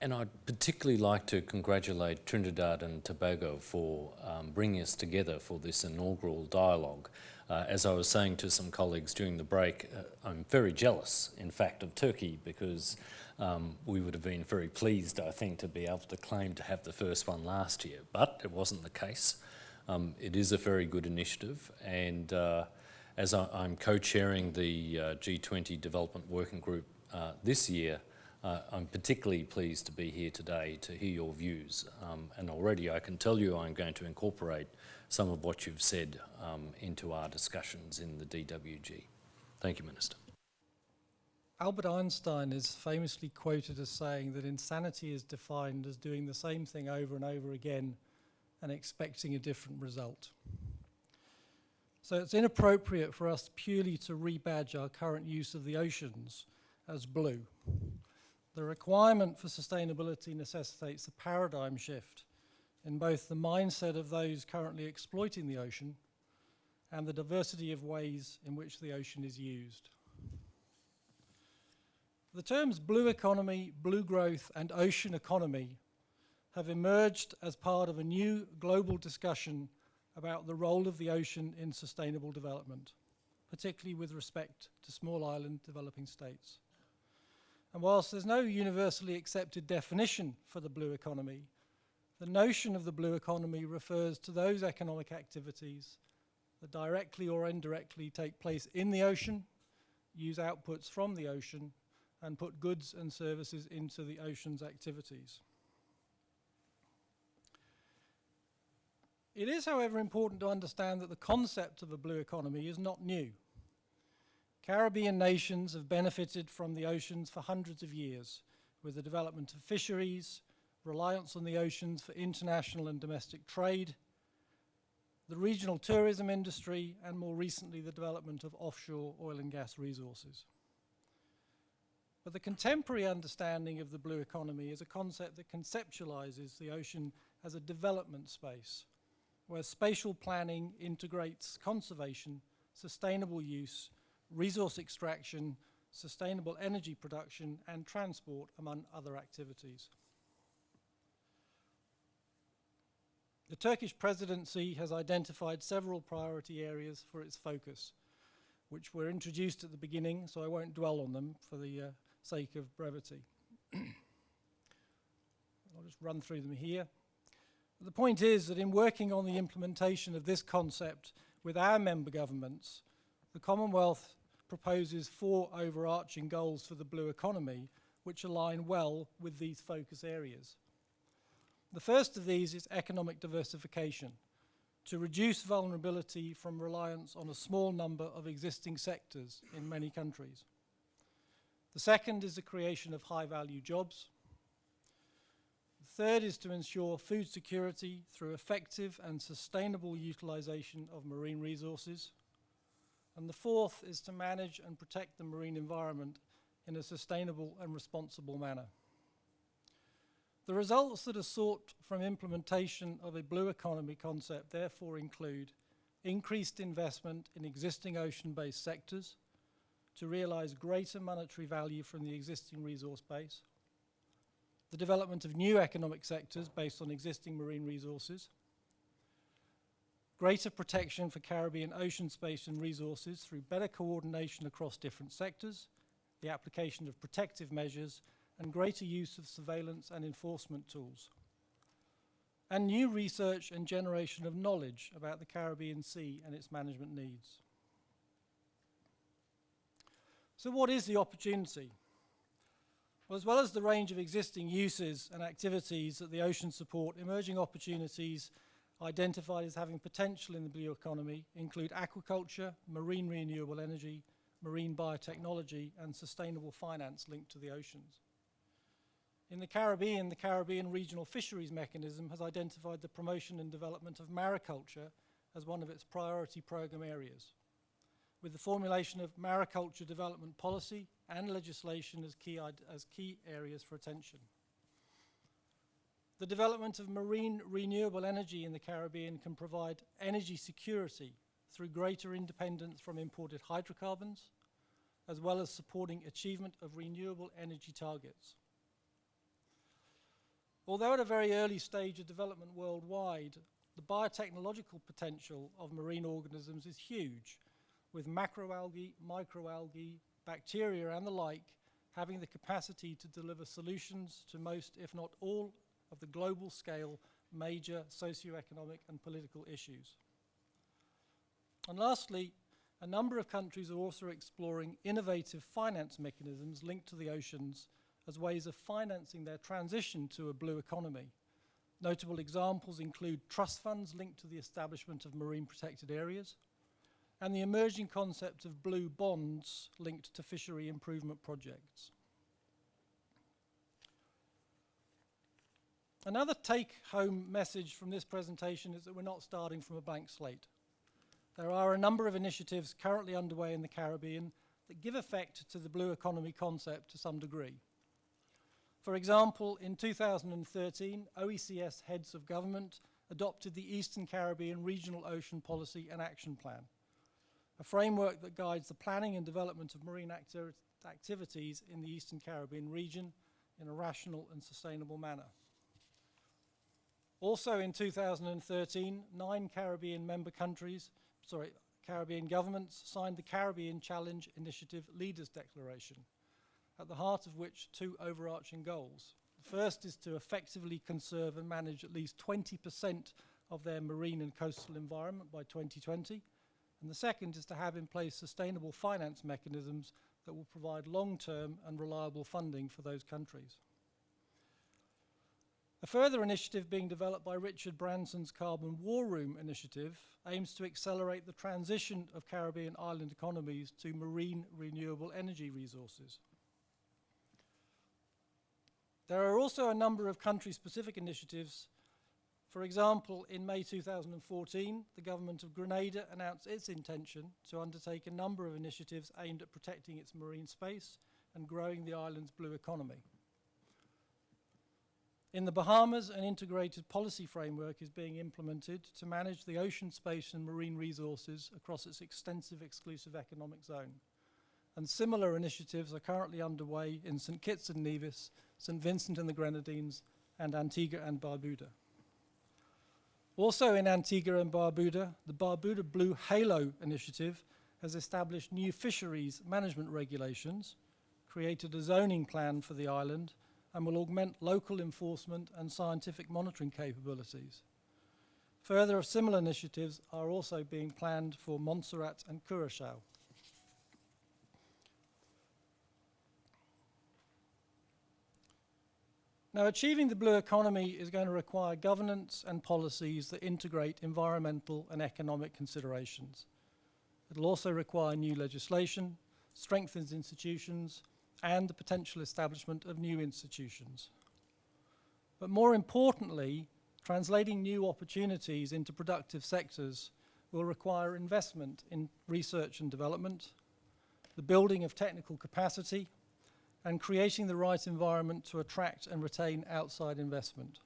And I'd particularly like to congratulate Trinidad and Tobago for bringing us together for this inaugural dialogue. As I was saying to some colleagues during the break, I'm very jealous, in fact, of Turkey because we would have been very pleased, I think, to be able to claim to have the first one last year, but it wasn't the case. It is a very good initiative, and as I'm co-chairing the G20 Development Working Group this year, I'm particularly pleased to be here today to hear your views, and already I can tell you I'm going to incorporate some of what you've said into our discussions in the DWG. Thank you, Minister. Albert Einstein is famously quoted as saying that insanity is defined as doing the same thing over and over again and expecting a different result. So it's inappropriate for us purely to rebadge our current use of the oceans as blue. The requirement for sustainability necessitates a paradigm shift in both the mindset of those currently exploiting the ocean and the diversity of ways in which the ocean is used. The terms blue economy, blue growth, and ocean economy have emerged as part of a new global discussion about the role of the ocean in sustainable development, particularly with respect to small island developing states. And whilst there's no universally accepted definition for the blue economy, the notion of the blue economy refers to those economic activities that directly or indirectly take place in the ocean, use outputs from the ocean, and put goods and services into the ocean's activities. It is, however, important to understand that the concept of a blue economy is not new. Caribbean nations have benefited from the oceans for hundreds of years, with the development of fisheries, reliance on the oceans for international and domestic trade, the regional tourism industry, and more recently the development of offshore oil and gas resources. But the contemporary understanding of the blue economy is a concept that conceptualizes the ocean as a development space, where spatial planning integrates conservation, sustainable use, resource extraction, sustainable energy production, and transport, among other activities. The Turkish presidency has identified several priority areas for its focus, which were introduced at the beginning, so I won't dwell on them for the sake of brevity. I'll just run through them here. The point is that in working on the implementation of this concept with our member governments, the Commonwealth proposes 4 overarching goals for the blue economy, which align well with these focus areas. The first of these is economic diversification, to reduce vulnerability from reliance on a small number of existing sectors in many countries. The second is the creation of high-value jobs. The third is to ensure food security through effective and sustainable utilization of marine resources. And the fourth is to manage and protect the marine environment in a sustainable and responsible manner. The results that are sought from implementation of a blue economy concept therefore include increased investment in existing ocean-based sectors to realize greater monetary value from the existing resource base, the development of new economic sectors based on existing marine resources, greater protection for Caribbean ocean space and resources through better coordination across different sectors, the application of protective measures, and greater use of surveillance and enforcement tools, and new research and generation of knowledge about the Caribbean Sea and its management needs. So what is the opportunity? Well, as well as the range of existing uses and activities that the oceans support, emerging opportunities identified as having potential in the blue economy include aquaculture, marine renewable energy, marine biotechnology, and sustainable finance linked to the oceans. In the Caribbean Regional Fisheries Mechanism has identified the promotion and development of mariculture as one of its priority program areas, with the formulation of mariculture development policy and legislation as key areas for attention. The development of marine renewable energy in the Caribbean can provide energy security through greater independence from imported hydrocarbons, as well as supporting achievement of renewable energy targets. Although at a very early stage of development worldwide, the biotechnological potential of marine organisms is huge, with macroalgae, microalgae, bacteria and the like having the capacity to deliver solutions to most, if not all, of the global scale major socioeconomic and political issues. And lastly, a number of countries are also exploring innovative finance mechanisms linked to the oceans as ways of financing their transition to a blue economy. Notable examples include trust funds linked to the establishment of marine protected areas and the emerging concept of blue bonds linked to fishery improvement projects. Another take-home message from this presentation is that we're not starting from a blank slate. There are a number of initiatives currently underway in the Caribbean that give effect to the blue economy concept to some degree. For example, in 2013, OECS heads of government adopted the Eastern Caribbean Regional Ocean Policy and Action Plan, a framework that guides the planning and development of marine activities in the Eastern Caribbean region in a rational and sustainable manner. Also in 2013, 9 Caribbean governments signed the Caribbean Challenge Initiative Leaders Declaration, at the heart of which 2 overarching goals. The first is to effectively conserve and manage at least 20% of their marine and coastal environment by 2020, and the second is to have in place sustainable finance mechanisms that will provide long-term and reliable funding for those countries. A further initiative being developed by Richard Branson's Carbon War Room initiative aims to accelerate the transition of Caribbean island economies to marine renewable energy resources. There are also a number of country-specific initiatives. For example, in May 2014, the government of Grenada announced its intention to undertake a number of initiatives aimed at protecting its marine space and growing the island's blue economy. In the Bahamas, an integrated policy framework is being implemented to manage the ocean space and marine resources across its extensive exclusive economic zone. And similar initiatives are currently underway in St. Kitts and Nevis, St. Vincent and the Grenadines, and Antigua and Barbuda. Also in Antigua and Barbuda, the Barbuda Blue Halo initiative has established new fisheries management regulations, created a zoning plan for the island, and will augment local enforcement and scientific monitoring capabilities. Further similar initiatives are also being planned for Montserrat and Curaçao. Now, achieving the blue economy is going to require governance and policies that integrate environmental and economic considerations. It will also require new legislation, strengthened institutions, and the potential establishment of new institutions. But more importantly, translating new opportunities into productive sectors will require investment in research and development, the building of technical capacity, and creating the right environment to attract and retain outside investment.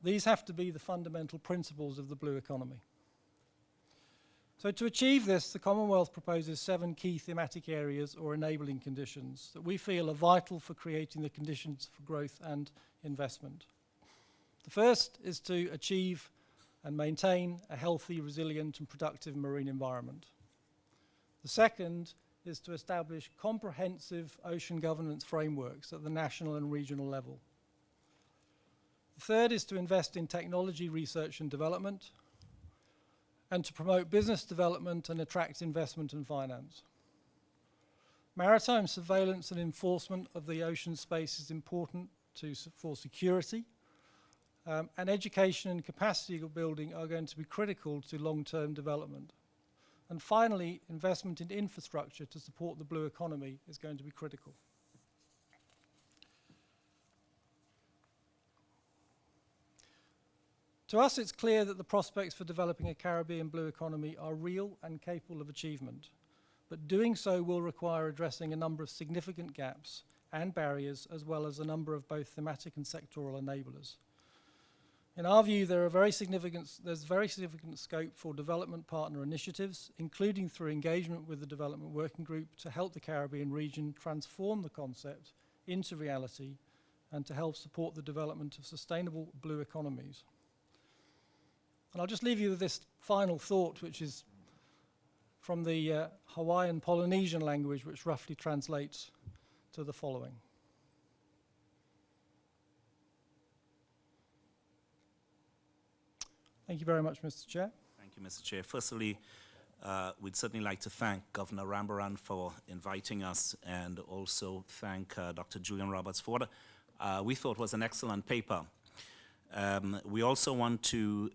These have to be the fundamental principles of the blue economy. So to achieve this, the Commonwealth proposes 7 key thematic areas or enabling conditions that we feel are vital for creating the conditions for growth and investment. The first is to achieve and maintain a healthy, resilient and productive marine environment. The second is to establish comprehensive ocean governance frameworks at the national and regional level. The third is to invest in technology research and development, and to promote business development and attract investment and finance. Maritime surveillance and enforcement of the ocean space is important for security, and education and capacity building are going to be critical to long-term development. And finally, investment in infrastructure to support the blue economy is going to be critical. To us, it's clear that the prospects for developing a Caribbean blue economy are real and capable of achievement, but doing so will require addressing a number of significant gaps and barriers, as well as a number of both thematic and sectoral enablers. In our view, there's very significant scope for development partner initiatives, including through engagement with the Development Working Group to help the Caribbean region transform the concept into reality and to help support the development of sustainable blue economies. And I'll just leave you with this final thought, which is from the Hawaiian Polynesian language, which roughly translates to the following. Thank you very much, Mr. Chair. Thank you, Mr. Chair. Firstly, we'd certainly like to thank Governor Rambaran for inviting us, and also thank Dr. Julian Roberts for what we thought was an excellent paper. We also want to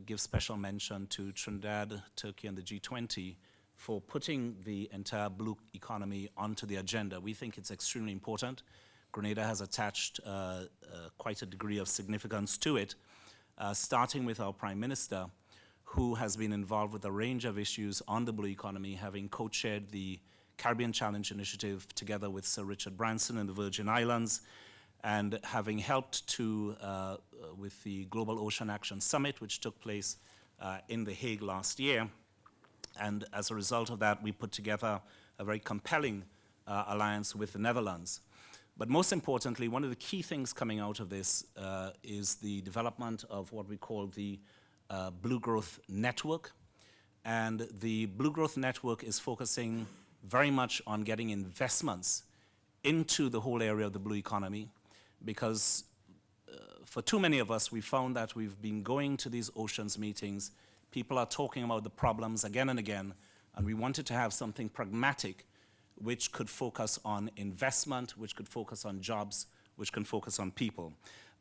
give special mention to Trinidad, Turkey, and the G-20 for putting the entire blue economy onto the agenda. We think it's extremely important. Grenada has attached quite a degree of significance to it, starting with our Prime Minister, who has been involved with a range of issues on the blue economy, having co-chaired the Caribbean Challenge Initiative together with Sir Richard Branson in the Virgin Islands, and having helped to, with the Global Ocean Action Summit, which took place in The Hague last year. And as a result of that, we put together a very compelling alliance with the Netherlands. But most importantly, one of the key things coming out of this is the development of what we call the Blue Growth Network. And the Blue Growth Network is focusing very much on getting investments into the whole area of the blue economy, because for too many of us, we found that we've been going to these oceans meetings, people are talking about the problems again and again, and we wanted to have something pragmatic which could focus on investment, which could focus on jobs, which can focus on people.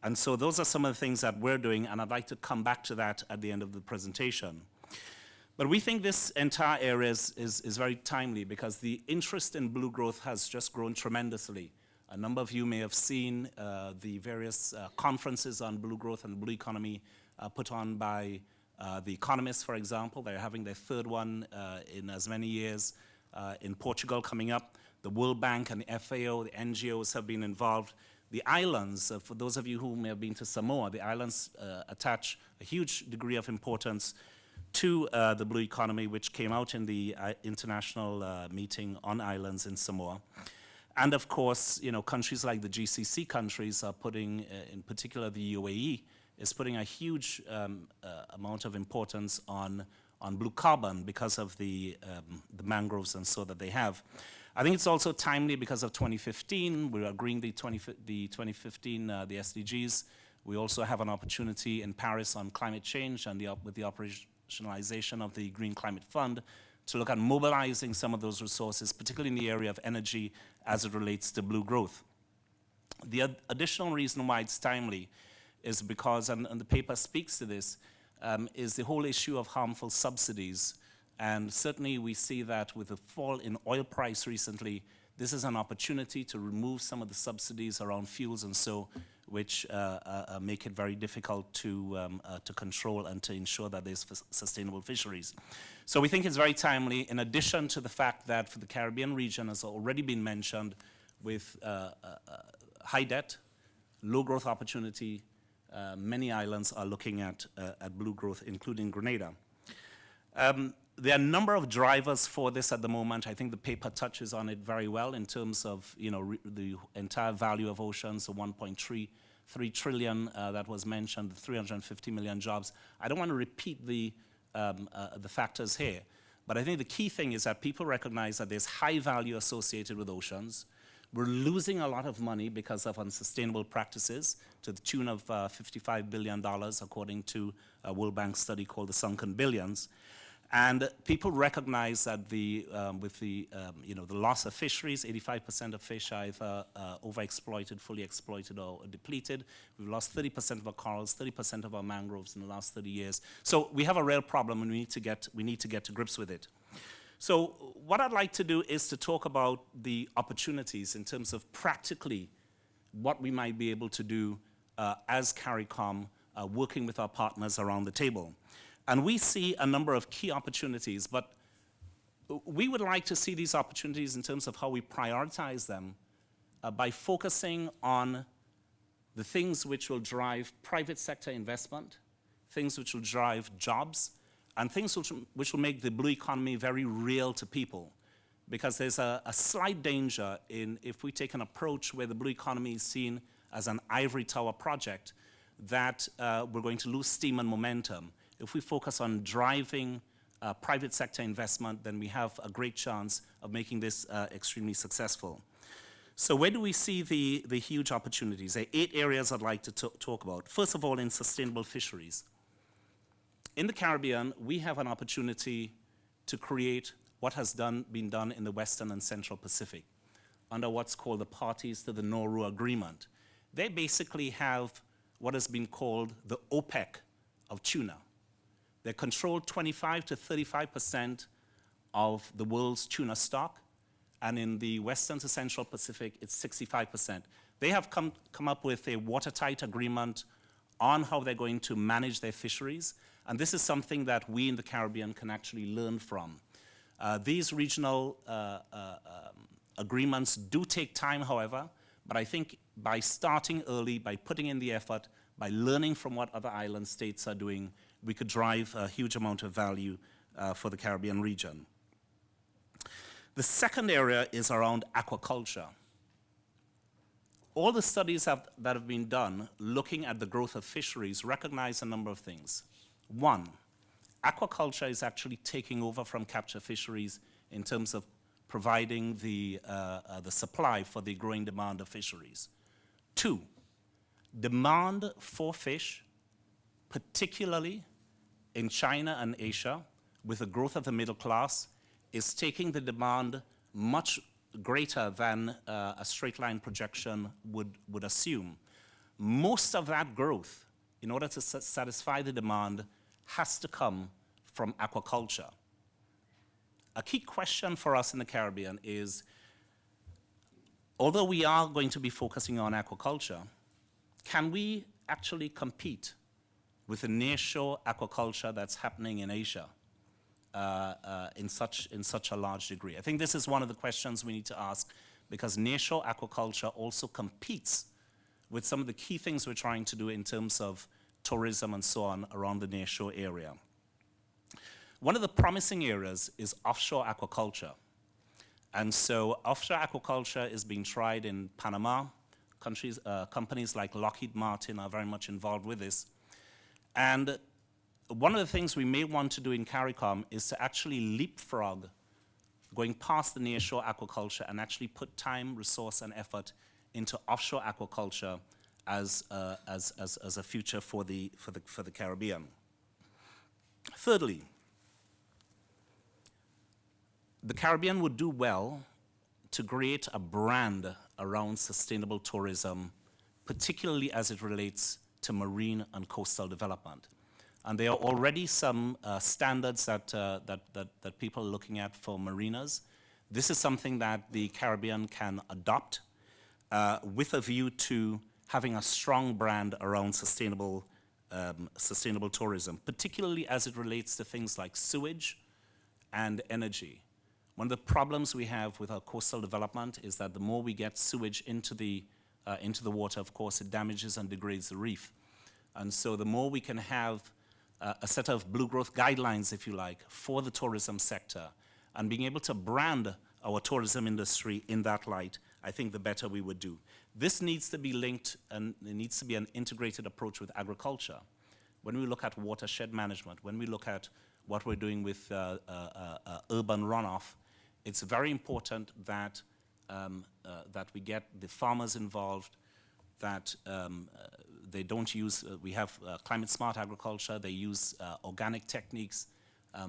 And so those are some of the things that we're doing, and I'd like to come back to that at the end of the presentation. But we think this entire area is very timely, because the interest in blue growth has just grown tremendously. A number of you may have seen the various conferences on blue growth and blue economy put on by The Economist, for example. They're having their third one in as many years in Portugal coming up. The World Bank and the FAO, the NGOs have been involved. The islands, for those of you who may have been to Samoa, the islands attach a huge degree of importance to the blue economy, which came out in the international meeting on islands in Samoa. And of course, you know, countries like the GCC countries are putting, in particular the UAE, is putting a huge amount of importance on blue carbon because of the mangroves and so that they have. I think it's also timely because of 2015. We're agreeing the 2015, the SDGs. We also have an opportunity in Paris on climate change and with the operationalization of the Green Climate Fund to look at mobilizing some of those resources, particularly in the area of energy as it relates to blue growth. The additional reason why it's timely is because, and the paper speaks to this, is the whole issue of harmful subsidies. And certainly we see that with the fall in oil price recently, this is an opportunity to remove some of the subsidies around fuels and so, which make it very difficult to control and to ensure that there's sustainable fisheries. So we think it's very timely, in addition to the fact that for the Caribbean region, as already been mentioned, with high debt, low growth opportunity, many islands are looking at blue growth, including Grenada. There are a number of drivers for this at the moment. I think the paper touches on it very well in terms of, you know, the entire value of oceans, the 1.33 trillion that was mentioned, the 350 million jobs. I don't want to repeat the factors here, but I think the key thing is that people recognize that there's high value associated with oceans. We're losing a lot of money because of unsustainable practices to the tune of $55 billion, according to a World Bank study called the Sunken Billions. And people recognize that with the loss of fisheries, 85% of fish are either overexploited, fully exploited, or depleted. We've lost 30% of our corals, 30% of our mangroves in the last 30 years. So we have a real problem, and we need to get to grips with it. So what I'd like to do is to talk about the opportunities in terms of practically what we might be able to do as CARICOM, working with our partners around the table. And we see a number of key opportunities, but we would like to see these opportunities in terms of how we prioritize them by focusing on the things which will drive private sector investment, things which will drive jobs, and things which will make the blue economy very real to people. Because there's a slight danger in if we take an approach where the blue economy is seen as an ivory tower project, that we're going to lose steam and momentum. If we focus on driving private sector investment, then we have a great chance of making this extremely successful. So where do we see the huge opportunities? There are 8 areas I'd like to talk about. First of all, in sustainable fisheries. In the Caribbean, we have an opportunity to create what has been done in the Western and Central Pacific under what's called the parties to the Nauru Agreement. They basically have what has been called the OPEC of tuna. They control 25 to 35% of the world's tuna stock, and in the Western to Central Pacific, it's 65%. They have come up with a watertight agreement on how they're going to manage their fisheries, and this is something that we in the Caribbean can actually learn from. These regional agreements do take time, however, but I think by starting early, by putting in the effort, by learning from what other island states are doing, we could drive a huge amount of value for the Caribbean region. The second area is around aquaculture. All the studies that have been done looking at the growth of fisheries recognize a number of things. One, aquaculture is actually taking over from capture fisheries in terms of providing the supply for the growing demand of fisheries. Two, demand for fish, particularly in China and Asia, with the growth of the middle class, is taking the demand much greater than a straight line projection would assume. Most of that growth, in order to satisfy the demand, has to come from aquaculture. A key question for us in the Caribbean is, although we are going to be focusing on aquaculture, can we actually compete with the nearshore aquaculture that's happening in Asia in such a large degree? I think this is one of the questions we need to ask, because nearshore aquaculture also competes with some of the key things we're trying to do in terms of tourism and so on around the nearshore area. One of the promising areas is offshore aquaculture. And so offshore aquaculture is being tried in Panama. Companies like Lockheed Martin are very much involved with this. And one of the things we may want to do in CARICOM is to actually leapfrog going past the nearshore aquaculture and actually put time, resource, and effort into offshore aquaculture as a future for the Caribbean. Thirdly, the Caribbean would do well to create a brand around sustainable tourism, particularly as it relates to marine and coastal development. And there are already some standards that people are looking at for marinas. This is something that the Caribbean can adopt with a view to having a strong brand around sustainable tourism, particularly as it relates to things like sewage and energy. One of the problems we have with our coastal development is that the more we get sewage into the water, of course, it damages and degrades the reef. And so the more we can have a set of blue growth guidelines, if you like, for the tourism sector, and being able to brand our tourism industry in that light, I think the better we would do. This needs to be linked, and it needs to be an integrated approach with agriculture. When we look at watershed management, when we look at what we're doing with urban runoff, it's very important that that we get the farmers involved, that they don't use, we have climate smart agriculture, they use organic techniques,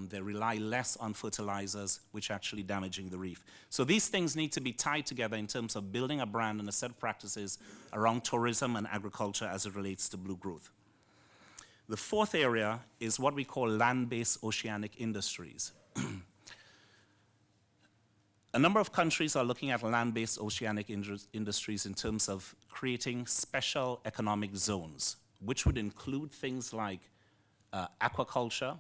they rely less on fertilizers, which are actually damaging the reef. So these things need to be tied together in terms of building a brand and a set of practices around tourism and agriculture as it relates to blue growth. The fourth area is what we call land-based oceanic industries. A number of countries are looking at land-based oceanic industries in terms of creating special economic zones, which would include things like aquaculture.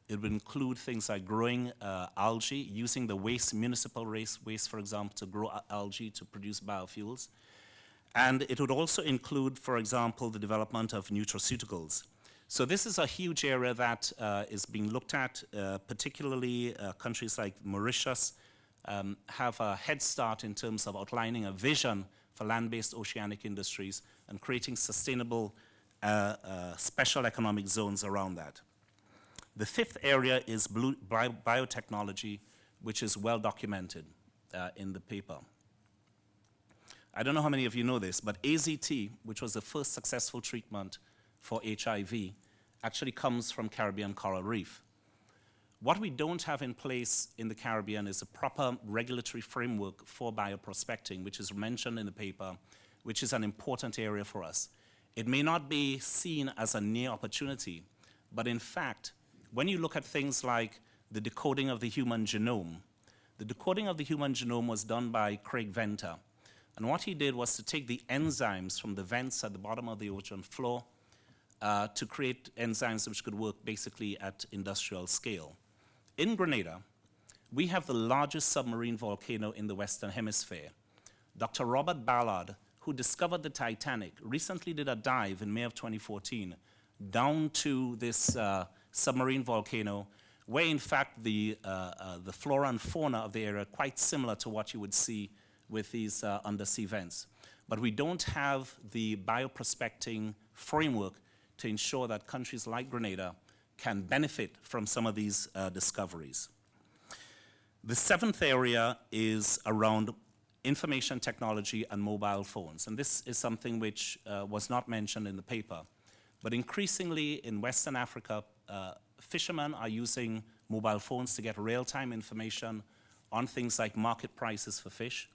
It would include things like growing algae, using the waste, municipal waste, for example, to grow algae to produce biofuels. And it would also include, for example, the development of nutraceuticals. So this is a huge area that is being looked at, particularly countries like Mauritius have a head start in terms of outlining a vision for land-based oceanic industries and creating sustainable special economic zones around that. The fifth area is biotechnology, which is well documented in the paper. I don't know how many of you know this, but AZT, which was the first successful treatment for HIV, actually comes from Caribbean coral reef. What we don't have in place in the Caribbean is a proper regulatory framework for bioprospecting, which is mentioned in the paper, which is an important area for us. It may not be seen as a near opportunity, but in fact, when you look at things like the decoding of the human genome, the decoding of the human genome was done by Craig Venter. And what he did was to take the enzymes from the vents at the bottom of the ocean floor to create enzymes which could work basically at industrial scale. In Grenada, we have the largest submarine volcano in the Western Hemisphere. Dr. Robert Ballard, who discovered the Titanic, recently did a dive in May of 2014 down to this submarine volcano, where in fact the flora and fauna of the area are quite similar to what you would see with these undersea vents. But we don't have the bioprospecting framework to ensure that countries like Grenada can benefit from some of these discoveries. The seventh area is around information technology and mobile phones. And this is something which was not mentioned in the paper. But increasingly in Western Africa, fishermen are using mobile phones to get real-time information on things like market prices for fish.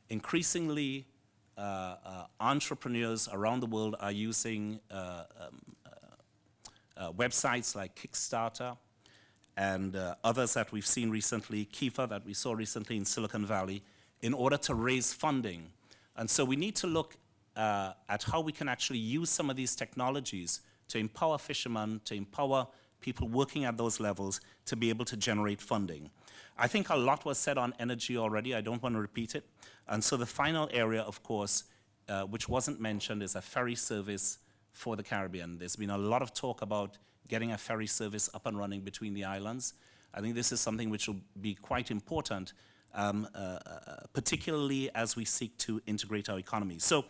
Increasingly, entrepreneurs around the world are using websites like Kickstarter and others that we've seen recently, Kiefer that we saw recently in Silicon Valley, in order to raise funding. And so we need to look at how we can actually use some of these technologies to empower fishermen, to empower people working at those levels to be able to generate funding. I think a lot was said on energy already. I don't want to repeat it. And so the final area, of course, which wasn't mentioned, is a ferry service for the Caribbean. There's been a lot of talk about getting a ferry service up and running between the islands. I think this is something which will be quite important, particularly as we seek to integrate our economy. So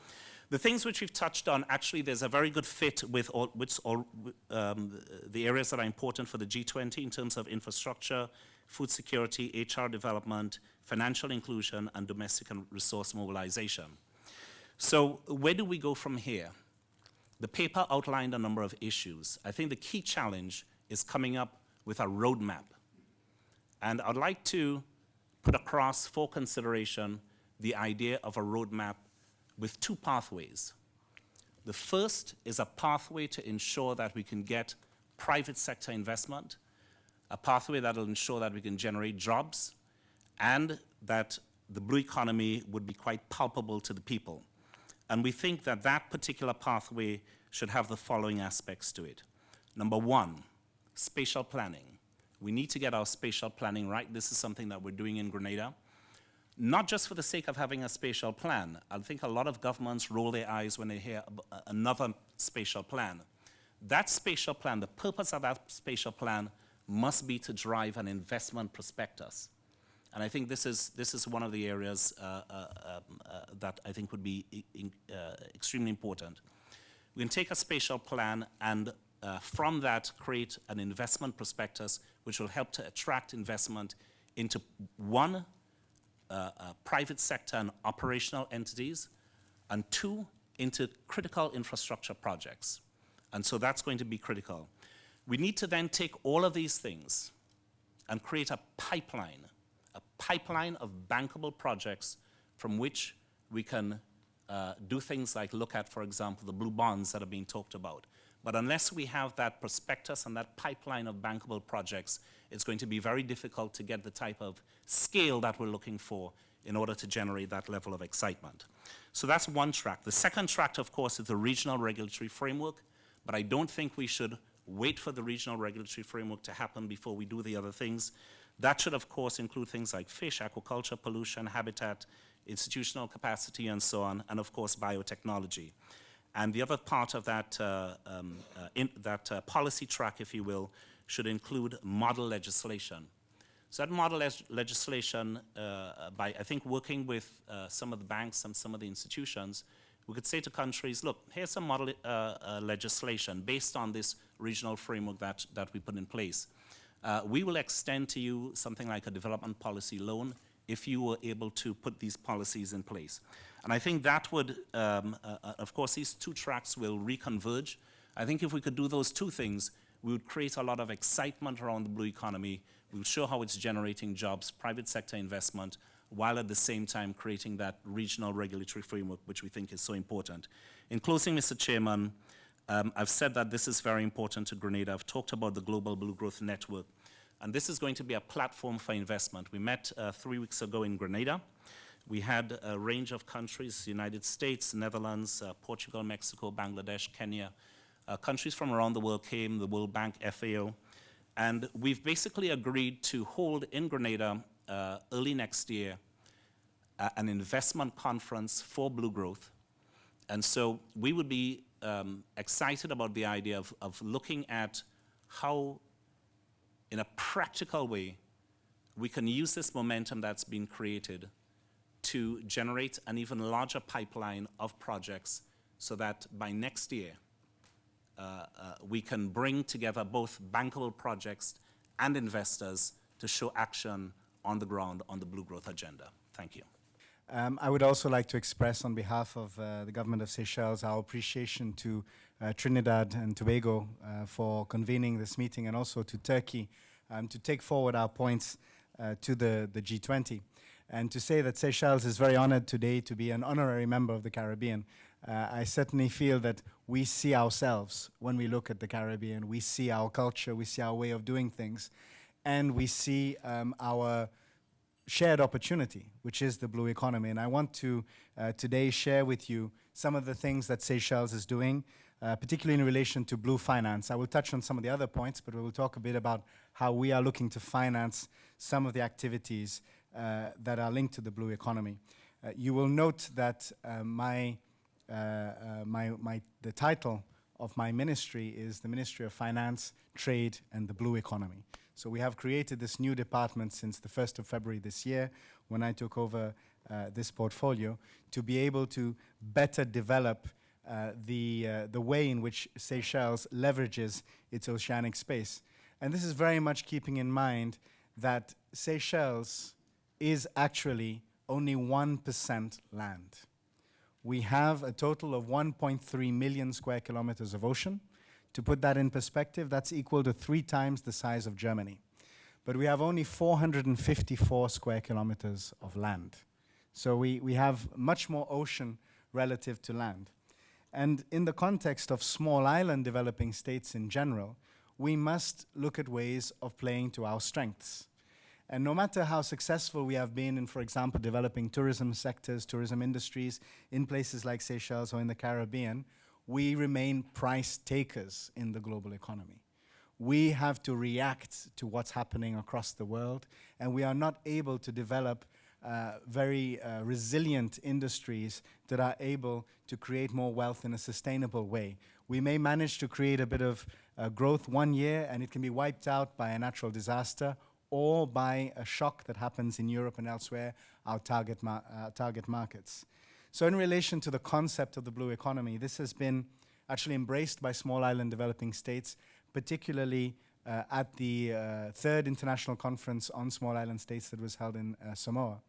the things which we've touched on, actually there's a very good fit with the areas that are important for the G20 in terms of infrastructure, food security, HR development, financial inclusion, and domestic and resource mobilization. So where do we go from here? The paper outlined a number of issues. I think the key challenge is coming up with a roadmap. And I'd like to put across for consideration the idea of a roadmap with two pathways. The first is a pathway to ensure that we can get private sector investment, a pathway that will ensure that we can generate jobs, and that the blue economy would be quite palpable to the people. And we think that that particular pathway should have the following aspects to it. Number one, spatial planning. We need to get our spatial planning right. This is something that we're doing in Grenada. Not just for the sake of having a spatial plan. I think a lot of governments roll their eyes when they hear another spatial plan. That spatial plan, the purpose of that spatial plan must be to drive an investment prospectus. And I think this is one of the areas that I think would be extremely important. We can take a spatial plan and from that create an investment prospectus which will help to attract investment into one, private sector and operational entities, and two, into critical infrastructure projects. And so that's going to be critical. We need to then take all of these things and create a pipeline of bankable projects from which we can do things like look at, for example, the blue bonds that are being talked about. But unless we have that prospectus and that pipeline of bankable projects, it's going to be very difficult to get the type of scale that we're looking for in order to generate that level of excitement. So that's one track. The second track, of course, is the regional regulatory framework, but I don't think we should wait for the regional regulatory framework to happen before we do the other things. That should, of course, include things like fish, aquaculture, pollution, habitat, institutional capacity, and so on, and of course, biotechnology. And the other part of that, policy track, if you will, should include model legislation. So that model legislation, by I think working with some of the banks and some of the institutions, we could say to countries, look, here's some model legislation based on this regional framework that we put in place. We will extend to you something like a development policy loan if you were able to put these policies in place. And I think that would, of course, these two tracks will reconverge. I think if we could do those two things, we would create a lot of excitement around the blue economy. We would show how it's generating jobs, private sector investment, while at the same time creating that regional regulatory framework, which we think is so important. In closing, Mr. Chairman, I've said that this is very important to Grenada. I've talked about the Global Blue Growth Network, and this is going to be a platform for investment. We met 3 weeks ago in Grenada. We had a range of countries, the United States, Netherlands, Portugal, Mexico, Bangladesh, Kenya. Countries from around the world came, the World Bank, FAO, and we've basically agreed to hold in Grenada early next year an investment conference for blue growth. And so we would be excited about the idea of looking at how, in a practical way, we can use this momentum that's been created to generate an even larger pipeline of projects so that by next year, we can bring together both bankable projects and investors to show action on the ground on the blue growth agenda. Thank you. I would also like to express on behalf of the government of Seychelles our appreciation to Trinidad and Tobago for convening this meeting, and also to Turkey to take forward our points to the G20. And to say that Seychelles is very honored today to be an honorary member of the Caribbean. I certainly feel that we see ourselves when we look at the Caribbean. We see our culture, we see our way of doing things, and we see our shared opportunity, which is the blue economy. And I want to today share with you some of the things that Seychelles is doing, particularly in relation to blue finance. I will touch on some of the other points, but we will talk a bit about how we are looking to finance some of the activities that are linked to the blue economy. You will note that the title of my ministry is the Ministry of Finance, Trade and the Blue Economy. So we have created this new department since the 1st of February this year, when I took over this portfolio, to be able to better develop the way in which Seychelles leverages its oceanic space. And this is very much keeping in mind that Seychelles is actually only 1% land. We have a total of 1.3 million square kilometers of ocean. To put that in perspective, that's equal to 3 times the size of Germany. But we have only 454 square kilometers of land. So we have much more ocean relative to land. And in the context of small island developing states in general, we must look at ways of playing to our strengths. And no matter how successful we have been in, for example, developing tourism sectors, tourism industries in places like Seychelles or in the Caribbean, we remain price takers in the global economy. We have to react to what's happening across the world, and we are not able to develop very resilient industries that are able to create more wealth in a sustainable way. We may manage to create a bit of growth one year, and it can be wiped out by a natural disaster, or by a shock that happens in Europe and elsewhere, our target markets. So in relation to the concept of the blue economy, this has been actually embraced by small island developing states, particularly at the 3rd International Conference on Small Island States that was held in Samoa.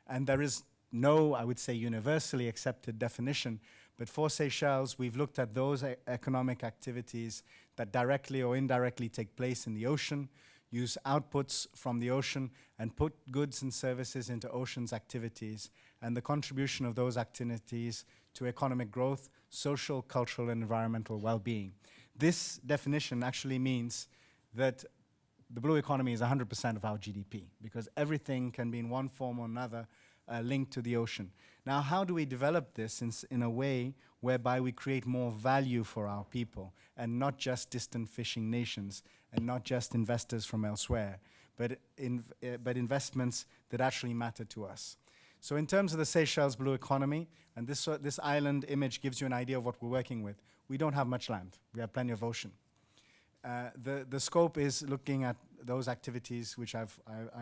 And there is no, I would say, universally accepted definition, but for Seychelles, we've looked at those economic activities that directly or indirectly take place in the ocean, use outputs from the ocean, and put goods and services into ocean's activities, and the contribution of those activities to economic growth, social, cultural, and environmental well-being. This definition actually means that the blue economy is 100% of our GDP, because everything can be in one form or another linked to the ocean. Now, how do we develop this in a way whereby we create more value for our people, and not just distant fishing nations, and not just investors from elsewhere, but investments that actually matter to us? So in terms of the Seychelles blue economy, and this island image gives you an idea of what we're working with. We don't have much land. We have plenty of ocean. The scope is looking at those activities which I've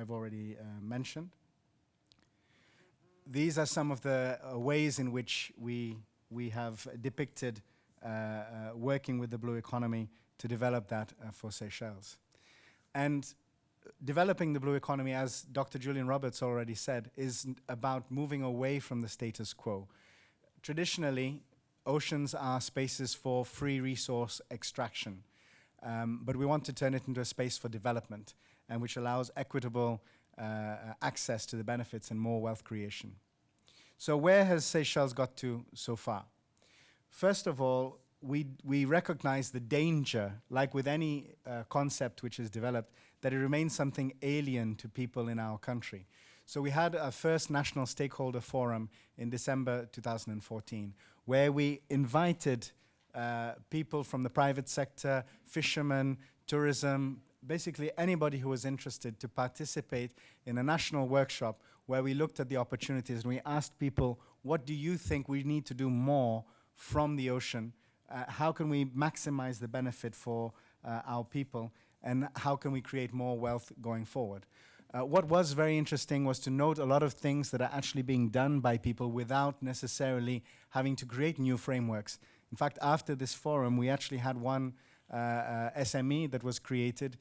already mentioned. These are some of the ways in which we have depicted working with the blue economy to develop that for Seychelles. And developing the blue economy, as Dr. Julian Roberts already said, is about moving away from the status quo. Traditionally, oceans are spaces for free resource extraction, but we want to turn it into a space for development, and which allows equitable access to the benefits and more wealth creation. So where has Seychelles got to so far? First of all, we recognize the danger, like with any concept which is developed, that it remains something alien to people in our country. So we had a first national stakeholder forum in December 2014, where we invited people from the private sector, fishermen, tourism, basically anybody who was interested to participate in a national workshop where we looked at the opportunities and we asked people, what do you think we need to do more from the ocean? How can we maximize the benefit for our people, and how can we create more wealth going forward? What was very interesting was to note a lot of things that are actually being done by people without necessarily having to create new frameworks. In fact, after this forum, we actually had one SME that was created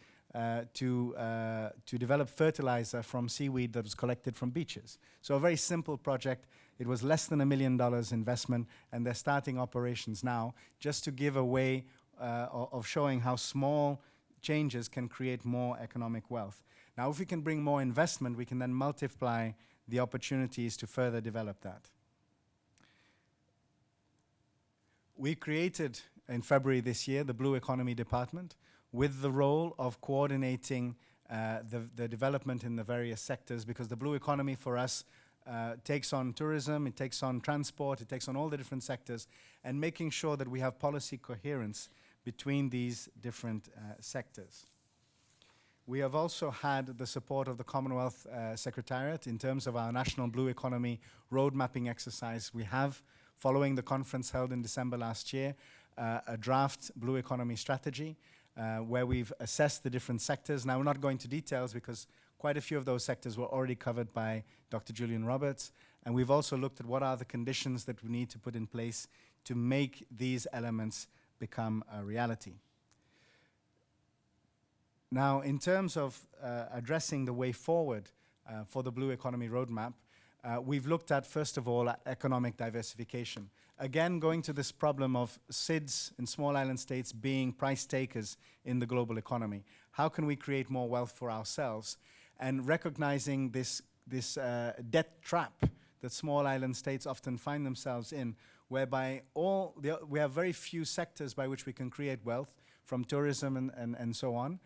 to develop fertilizer from seaweed that was collected from beaches. So a very simple project. It was less than $1 million investment, and they're starting operations now, just to give a way of showing how small changes can create more economic wealth. Now, if we can bring more investment, we can then multiply the opportunities to further develop that. We created, in February this year, the Blue Economy Department with the role of coordinating the development in the various sectors, because the blue economy for us takes on tourism, it takes on transport, it takes on all the different sectors, and making sure that we have policy coherence between these different sectors. We have also had the support of the Commonwealth Secretariat in terms of our National Blue Economy road mapping exercise. We have, following the conference held in December last year, a draft blue economy strategy where we've assessed the different sectors. Now, we're not going to details because quite a few of those sectors were already covered by Dr. Julian Roberts, and we've also looked at what are the conditions that we need to put in place to make these elements become a reality. Now, in terms of addressing the way forward for the Blue Economy Roadmap, we've looked at, first of all, at economic diversification. Again, going to this problem of SIDS in small island states being price takers in the global economy. How can we create more wealth for ourselves? And recognizing this debt trap that small island states often find themselves in, whereby we have very few sectors by which we can create wealth, from tourism and so on.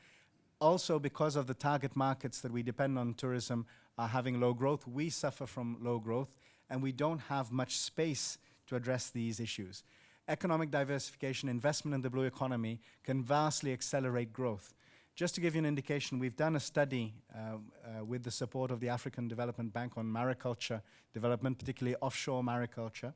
Also, because of the target markets that we depend on tourism are having low growth, we suffer from low growth, and we don't have much space to address these issues. Economic diversification, investment in the blue economy can vastly accelerate growth. Just to give you an indication, we've done a study with the support of the African Development Bank on mariculture development, particularly offshore mariculture,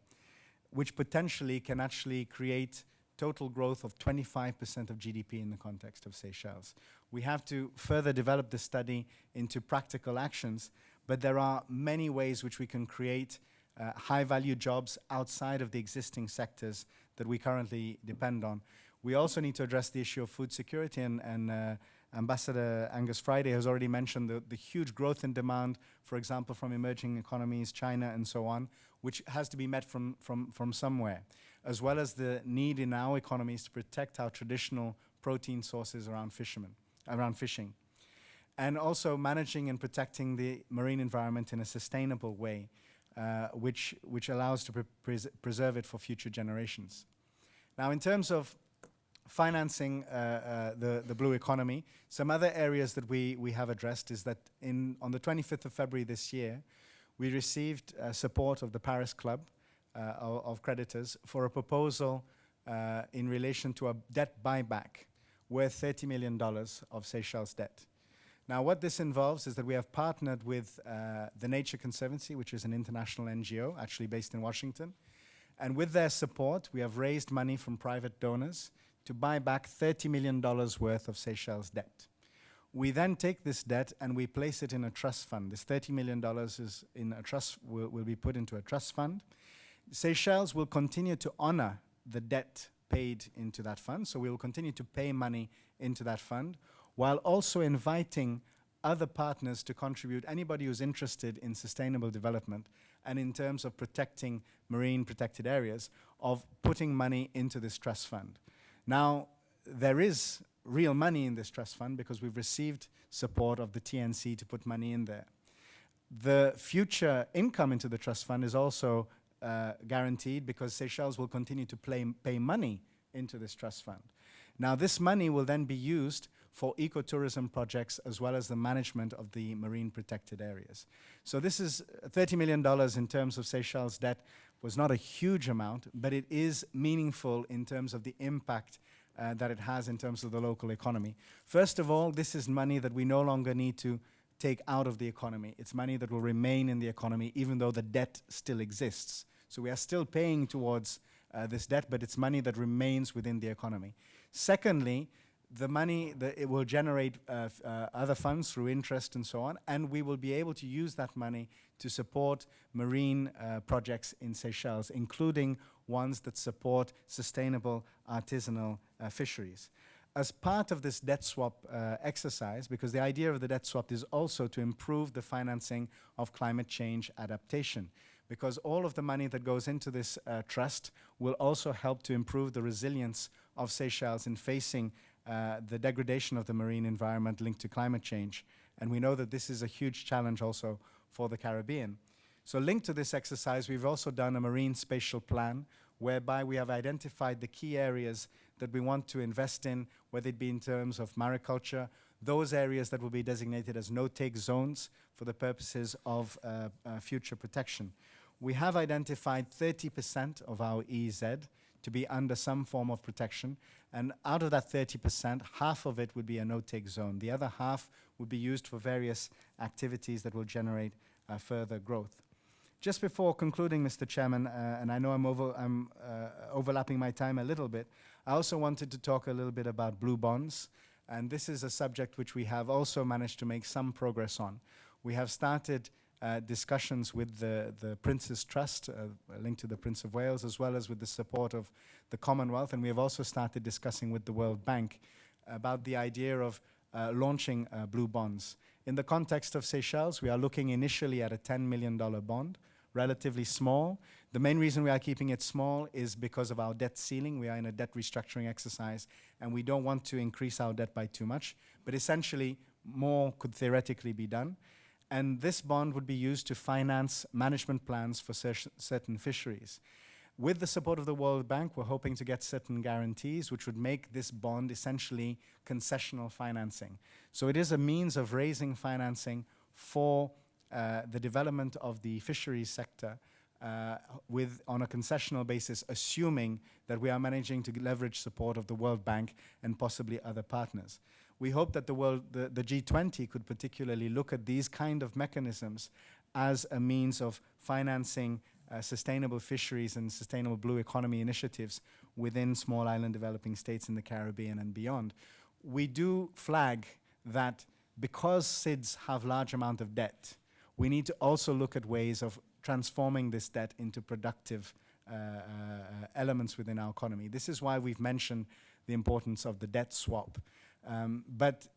which potentially can actually create total growth of 25% of GDP in the context of Seychelles. We have to further develop the study into practical actions, but there are many ways which we can create high-value jobs outside of the existing sectors that we currently depend on. We also need to address the issue of food security, and Ambassador Angus Friday has already mentioned the huge growth in demand, for example, from emerging economies, China and so on, which has to be met from somewhere, as well as the need in our economies to protect our traditional protein sources around fishing. And also managing and protecting the marine environment in a sustainable way, which allows to preserve it for future generations. Now, in terms of financing the blue economy, some other areas that we have addressed is that on the 25th of February this year, we received support of the Paris Club of creditors for a proposal in relation to a debt buyback worth $30 million of Seychelles debt. Now, what this involves is that we have partnered with the Nature Conservancy, which is an international NGO, actually based in Washington. And with their support, we have raised money from private donors to buy back $30 million worth of Seychelles debt. We then take this debt and we place it in a trust fund. This $30 million is in a trust, will be put into a trust fund. Seychelles will continue to honor the debt paid into that fund, so we will continue to pay money into that fund, while also inviting other partners to contribute, anybody who's interested in sustainable development and in terms of protecting marine protected areas, of putting money into this trust fund. Now, there is real money in this trust fund because we've received support of the TNC to put money in there. The future income into the trust fund is also guaranteed because Seychelles will continue to pay money into this trust fund. Now, this money will then be used for ecotourism projects as well as the management of the marine protected areas. So this is $30 million in terms of Seychelles debt. Was not a huge amount, but it is meaningful in terms of the impact that it has in terms of the local economy. First of all, this is money that we no longer need to take out of the economy. It's money that will remain in the economy even though the debt still exists. So we are still paying towards this debt, but it's money that remains within the economy. Secondly, the money that it will generate other funds through interest and so on, and we will be able to use that money to support marine projects in Seychelles, including ones that support sustainable artisanal fisheries. As part of this debt swap exercise, because the idea of the debt swap is also to improve the financing of climate change adaptation, because all of the money that goes into this trust will also help to improve the resilience of Seychelles in facing the degradation of the marine environment linked to climate change. And we know that this is a huge challenge also for the Caribbean. So linked to this exercise, we've also done a marine spatial plan whereby we have identified the key areas that we want to invest in, whether it be in terms of mariculture, those areas that will be designated as no-take zones for the purposes of future protection. We have identified 30% of our EEZ to be under some form of protection, and out of that 30%, half of it would be a no-take zone. The other half would be used for various activities that will generate further growth. Just before concluding, Mr. Chairman, and I know I'm overlapping my time a little bit, I also wanted to talk a little bit about blue bonds, and this is a subject which we have also managed to make some progress on. We have started discussions with the Prince's Trust, linked to the Prince of Wales, as well as with the support of the Commonwealth, and we have also started discussing with the World Bank about the idea of launching blue bonds. In the context of Seychelles, we are looking initially at a $10 million bond, relatively small. The main reason we are keeping it small is because of our debt ceiling. We are in a debt restructuring exercise, and we don't want to increase our debt by too much, but essentially more could theoretically be done. And this bond would be used to finance management plans for certain fisheries. With the support of the World Bank, we're hoping to get certain guarantees which would make this bond essentially concessional financing. So it is a means of raising financing for the development of the fisheries sector on a concessional basis, assuming that we are managing to leverage support of the World Bank and possibly other partners. We hope that the G20 could particularly look at these kind of mechanisms as a means of financing sustainable fisheries and sustainable blue economy initiatives within small island developing states in the Caribbean and beyond. We do flag that because SIDS have large amount of debt, we need to also look at ways of transforming this debt into productive elements within our economy. This is why we've mentioned the importance of the debt swap. But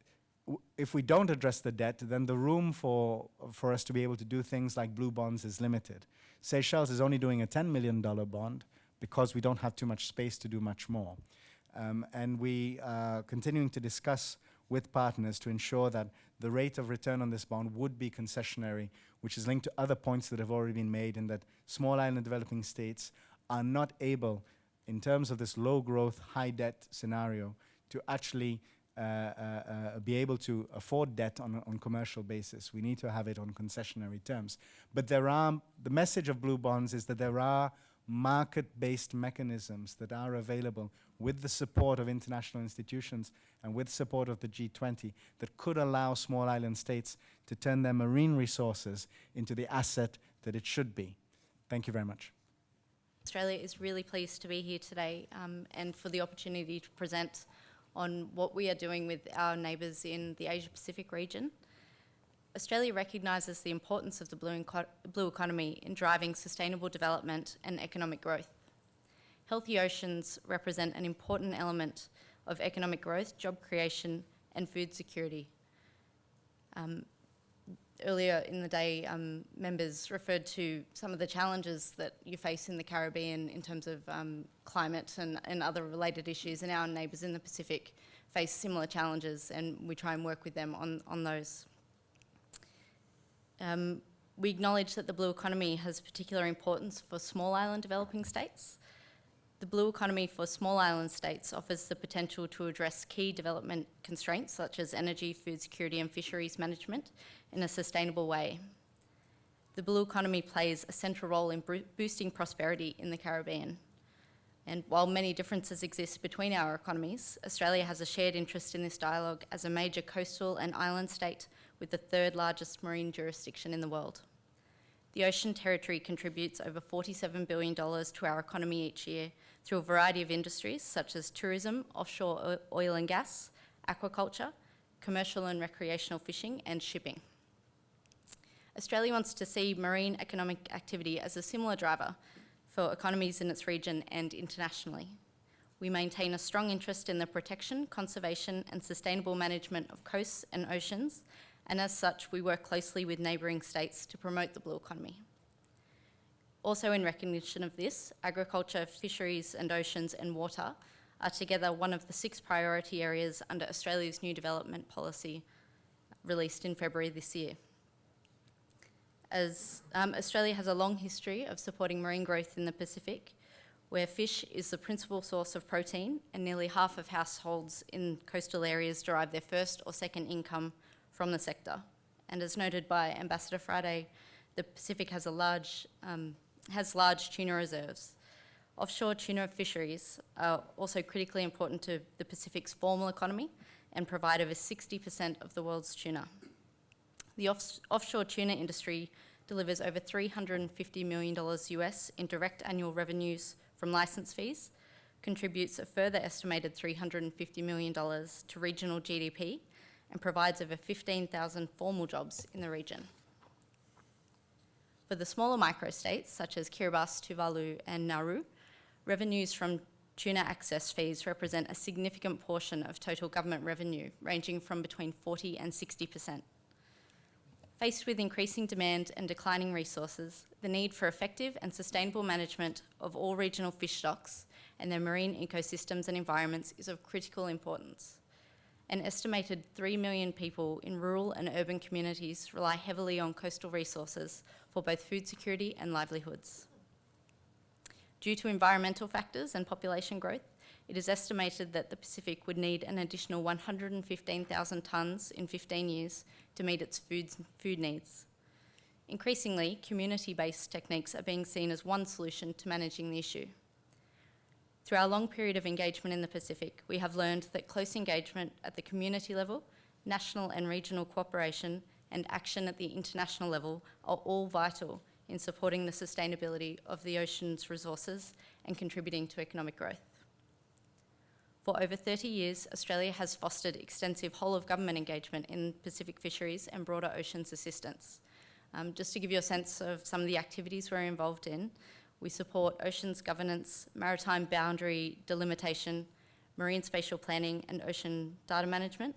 if we don't address the debt, then the room for us to be able to do things like blue bonds is limited. Seychelles is only doing a $10 million bond because we don't have too much space to do much more. And we are continuing to discuss with partners to ensure that the rate of return on this bond would be concessionary, which is linked to other points that have already been made, in that small island developing states are not able, in terms of this low growth, high debt scenario, to actually be able to afford debt on commercial basis. We need to have it on concessionary terms. But the message of blue bonds is that there are market-based mechanisms that are available with the support of international institutions and with support of the G20 that could allow small island states to turn their marine resources into the asset that it should be. Thank you very much. Australia is really pleased to be here today and for the opportunity to present on what we are doing with our neighbours in the Asia Pacific region. Australia recognises the importance of the blue economy in driving sustainable development and economic growth. Healthy oceans represent an important element of economic growth, job creation and food security. Earlier in the day, members referred to some of the challenges that you face in the Caribbean in terms of climate and other related issues, and our neighbours in the Pacific face similar challenges, and we try and work with them on those. We acknowledge that the blue economy has particular importance for small island developing states. The blue economy for small island states offers the potential to address key development constraints such as energy, food security and fisheries management in a sustainable way. The blue economy plays a central role in boosting prosperity in the Caribbean. And while many differences exist between our economies, Australia has a shared interest in this dialogue as a major coastal and island state with the third largest marine jurisdiction in the world. The Ocean Territory contributes over $47 billion to our economy each year through a variety of industries such as tourism, offshore oil and gas, aquaculture, commercial and recreational fishing, and shipping. Australia wants to see marine economic activity as a similar driver for economies in its region and internationally. We maintain a strong interest in the protection, conservation, and sustainable management of coasts and oceans, and as such, we work closely with neighbouring states to promote the blue economy. Also in recognition of this, agriculture, fisheries and oceans and water are together one of the 6 priority areas under Australia's new development policy released in February this year. As Australia has a long history of supporting marine growth in the Pacific, where fish is the principal source of protein and nearly half of households in coastal areas derive their first or second income from the sector. And as noted by Ambassador Friday, the Pacific has large tuna reserves. Offshore tuna fisheries are also critically important to the Pacific's formal economy and provide over 60% of the world's tuna. The offshore tuna industry delivers over $350 million US in direct annual revenues from licence fees, contributes a further estimated $350 million to regional GDP, and provides over 15,000 formal jobs in the region. For the smaller microstates, such as Kiribati, Tuvalu and Nauru, revenues from tuna access fees represent a significant portion of total government revenue, ranging from between 40 and 60%. Faced with increasing demand and declining resources, the need for effective and sustainable management of all regional fish stocks and their marine ecosystems and environments is of critical importance. An estimated 3 million people in rural and urban communities rely heavily on coastal resources for both food security and livelihoods. Due to environmental factors and population growth, it is estimated that the Pacific would need an additional 115,000 tonnes in 15 years to meet its food needs. Increasingly, community-based techniques are being seen as one solution to managing the issue. Through our long period of engagement in the Pacific, we have learned that close engagement at the community level, national and regional cooperation, and action at the international level are all vital in supporting the sustainability of the ocean's resources and contributing to economic growth. For over 30 years, Australia has fostered extensive whole-of-government engagement in Pacific fisheries and broader oceans assistance. Just to give you a sense of some of the activities we're involved in, we support oceans governance, maritime boundary delimitation, marine spatial planning and ocean data management.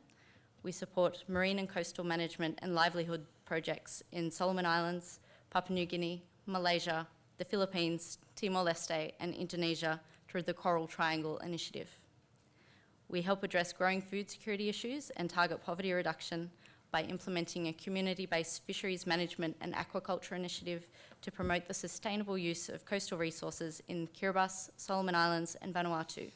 We support marine and coastal management and livelihood projects in Solomon Islands, Papua New Guinea, Malaysia, the Philippines, Timor-Leste and Indonesia through the Coral Triangle Initiative. We help address growing food security issues and target poverty reduction by implementing a community-based fisheries management and aquaculture initiative to promote the sustainable use of coastal resources in Kiribati, Solomon Islands and Vanuatu.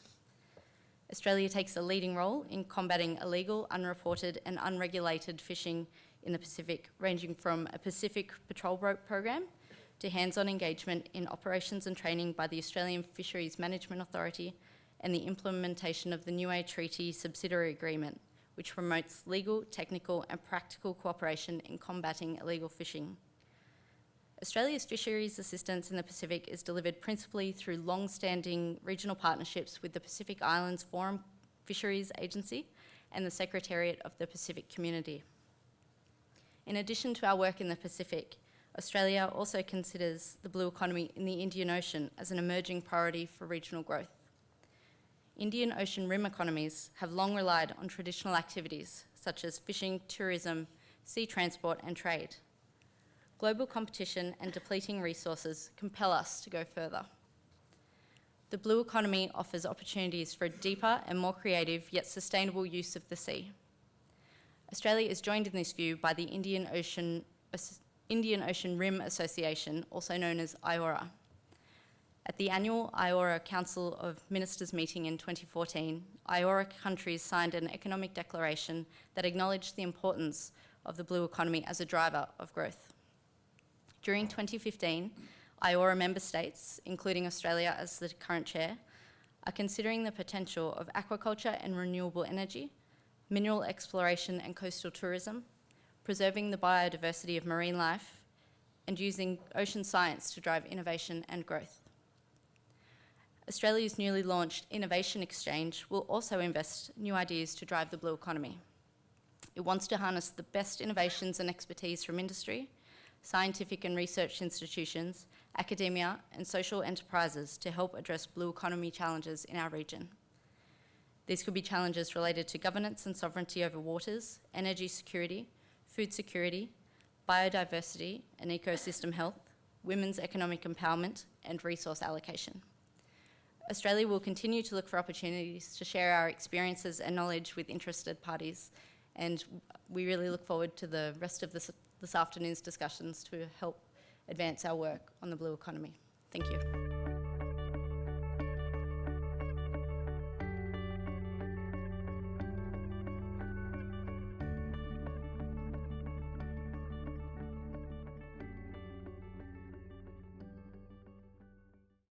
Australia takes a leading role in combating illegal, unreported and unregulated fishing in the Pacific, ranging from a Pacific patrol boat program to hands-on engagement in operations and training by the Australian Fisheries Management Authority and the implementation of the Niue Treaty Subsidiary Agreement, which promotes legal, technical and practical cooperation in combating illegal fishing. Australia's fisheries assistance in the Pacific is delivered principally through long-standing regional partnerships with the Pacific Islands Forum Fisheries Agency and the Secretariat of the Pacific Community. In addition to our work in the Pacific, Australia also considers the blue economy in the Indian Ocean as an emerging priority for regional growth. Indian Ocean rim economies have long relied on traditional activities such as fishing, tourism, sea transport and trade. Global competition and depleting resources compel us to go further. The blue economy offers opportunities for a deeper and more creative yet sustainable use of the sea. Australia is joined in this view by the Indian Ocean Rim Association, also known as IORA. At the annual IORA Council of Ministers meeting in 2014, IORA countries signed an economic declaration that acknowledged the importance of the blue economy as a driver of growth. During 2015, IORA member states, including Australia as the current chair, are considering the potential of aquaculture and renewable energy, mineral exploration and coastal tourism, preserving the biodiversity of marine life, and using ocean science to drive innovation and growth. Australia's newly launched Innovation Exchange will also invest new ideas to drive the blue economy. It wants to harness the best innovations and expertise from industry, scientific and research institutions, academia, and social enterprises to help address blue economy challenges in our region. These could be challenges related to governance and sovereignty over waters, energy security, food security, biodiversity and ecosystem health, women's economic empowerment, and resource allocation. Australia will continue to look for opportunities to share our experiences and knowledge with interested parties, and we really look forward to the rest of this afternoon's discussions to help advance our work on the blue economy. Thank you.